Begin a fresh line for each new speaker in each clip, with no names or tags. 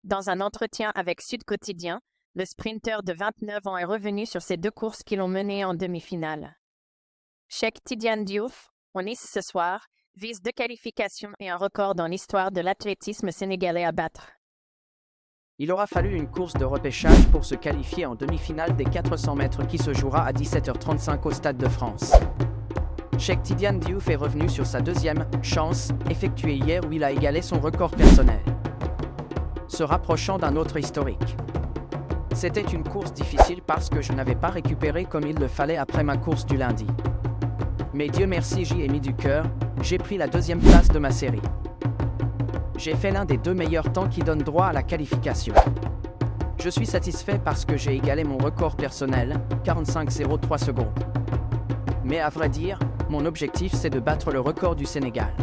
Dans un entretien avec Sud Quotidien, le sprinter de 29 ans est revenu sur ces deux courses qui l'ont mené en demi-finale. Cheikh Tidiane Diouf, au Nice ce soir, vise 2 qualifications et un record dans l'histoire de l'athlétisme sénégalais à battre.
Il aura fallu une course de repêchage pour se qualifier en demi-finale des 400 mètres qui se jouera à 17h35 au Stade de France. Cheikh Tidiane Diouf est revenu sur sa deuxième chance, effectuée hier où il a égalé son record personnel, se rapprochant d'un autre historique. C'était une course difficile parce que je n'avais pas récupéré comme il le fallait après ma course du lundi. Mais Dieu merci, j'y ai mis du cœur, j'ai pris la deuxième place de ma série. J'ai fait l'un des 2 meilleurs temps qui donnent droit à la qualification. Je suis satisfait parce que j'ai égalé mon record personnel, 45,03 secondes. Mais à vrai dire, mon objectif c'est de battre le record du Sénégal,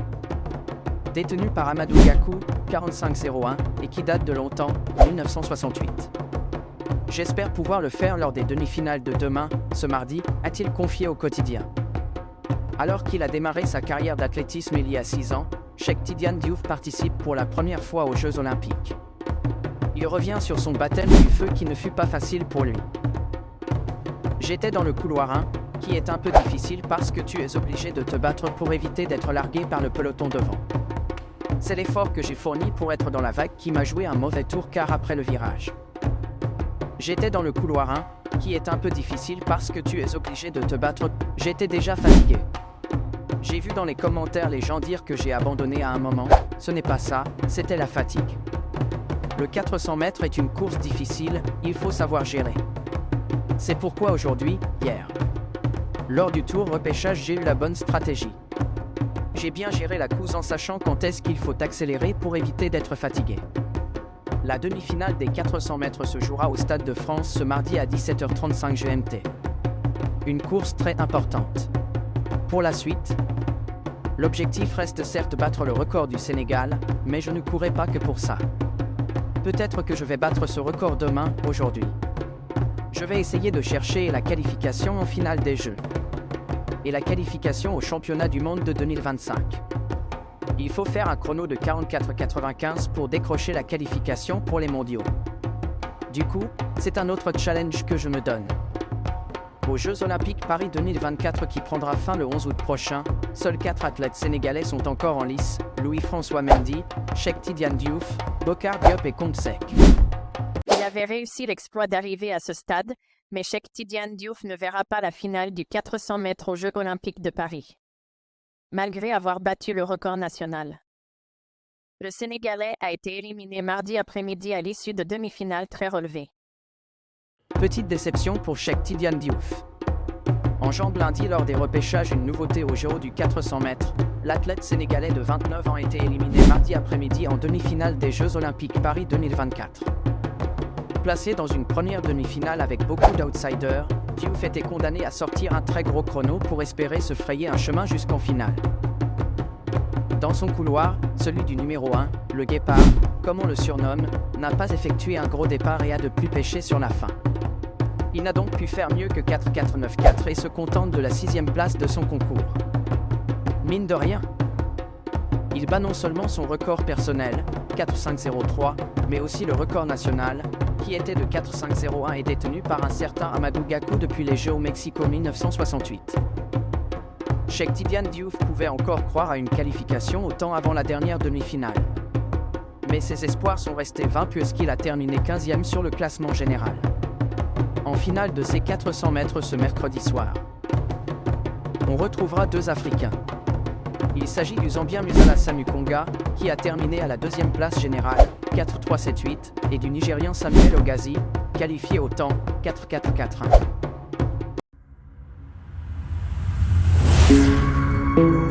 détenu par Amadou Gakou, 45,01, et qui date de longtemps, 1968. J'espère pouvoir le faire lors des demi-finales de demain, ce mardi, a-t-il confié au Quotidien. Alors qu'il a démarré sa carrière d'athlétisme il y a 6 ans, Cheikh Tidiane Diouf participe pour la première fois aux Jeux Olympiques. Il revient sur son baptême du feu qui ne fut pas facile pour lui. J'étais dans le couloir 1, qui est un peu difficile parce que tu es obligé de te battre pour éviter d'être largué par le peloton devant. C'est l'effort que j'ai fourni pour être dans la vague qui m'a joué un mauvais tour car après le virage. J'étais dans le couloir 1, qui est un peu difficile parce que tu es obligé de te battre. J'étais déjà fatigué. J'ai vu dans les commentaires les gens dire que j'ai abandonné à un moment. Ce n'est pas ça, c'était la fatigue. Le 400 mètres est une course difficile, il faut savoir gérer. C'est pourquoi aujourd'hui, hier, lors du tour repêchage, j'ai eu la bonne stratégie. J'ai bien géré la course en sachant quand est-ce qu'il faut accélérer pour éviter d'être fatigué. La demi-finale des 400 mètres se jouera au Stade de France ce mardi à 17h35 GMT. Une course très importante. Pour la suite, l'objectif reste certes battre le record du Sénégal, mais je ne courrai pas que pour ça. Peut-être que je vais battre ce record demain, aujourd'hui. Je vais essayer de chercher la qualification en finale des Jeux et la qualification au championnat du monde de 2025. Il faut faire un chrono de 44,95 pour décrocher la qualification pour les mondiaux. Du coup, c'est un autre challenge que je me donne. Aux Jeux Olympiques Paris 2024 qui prendra fin le 11 août prochain, seuls 4 athlètes sénégalais sont encore en lice, Louis-François Mendy, Cheikh Tidiane Diouf, Bokar Diop et Compte Sec.
Il avait réussi l'exploit d'arriver à ce stade, mais Cheikh Tidiane Diouf ne verra pas la finale du 400 mètres aux Jeux Olympiques de Paris, malgré avoir battu le record national. Le Sénégalais a été éliminé mardi après-midi à l'issue de demi-finales très relevées.
Petite déception pour Cheikh Tidiane Diouf. En jambe lundi lors des repêchages, une nouveauté au JO du 400 mètres, l'athlète sénégalais de 29 ans a été éliminé mardi après-midi en demi-finale des Jeux Olympiques Paris 2024. Placé dans une première demi-finale avec beaucoup d'outsiders, Diouf était condamné à sortir un très gros chrono pour espérer se frayer un chemin jusqu'en finale. Dans son couloir, celui du numéro 1, le Guépard, comme on le surnomme, n'a pas effectué un gros départ et a de plus pêché sur la fin. Il n'a donc pu faire mieux que 4,494 et se contente de la 6e place de son concours. Mine de rien, il bat non seulement son record personnel, 4,503, mais aussi le record national, qui était de 4,501 et détenu par un certain Amadou Gakou depuis les Jeux au Mexique en 1968. Cheikh Tidiane Diouf pouvait encore croire à une qualification autant avant la dernière demi-finale. Mais ses espoirs sont restés vains puisqu'il a terminé 15e sur le classement général. En finale de ces 400 mètres ce mercredi soir, on retrouvera 2 Africains. Il s'agit du Zambien Musala Samukonga, qui a terminé à la 2e place générale, 4,378, et du Nigérian Samuel Ogazi, qualifié au temps, 4,441.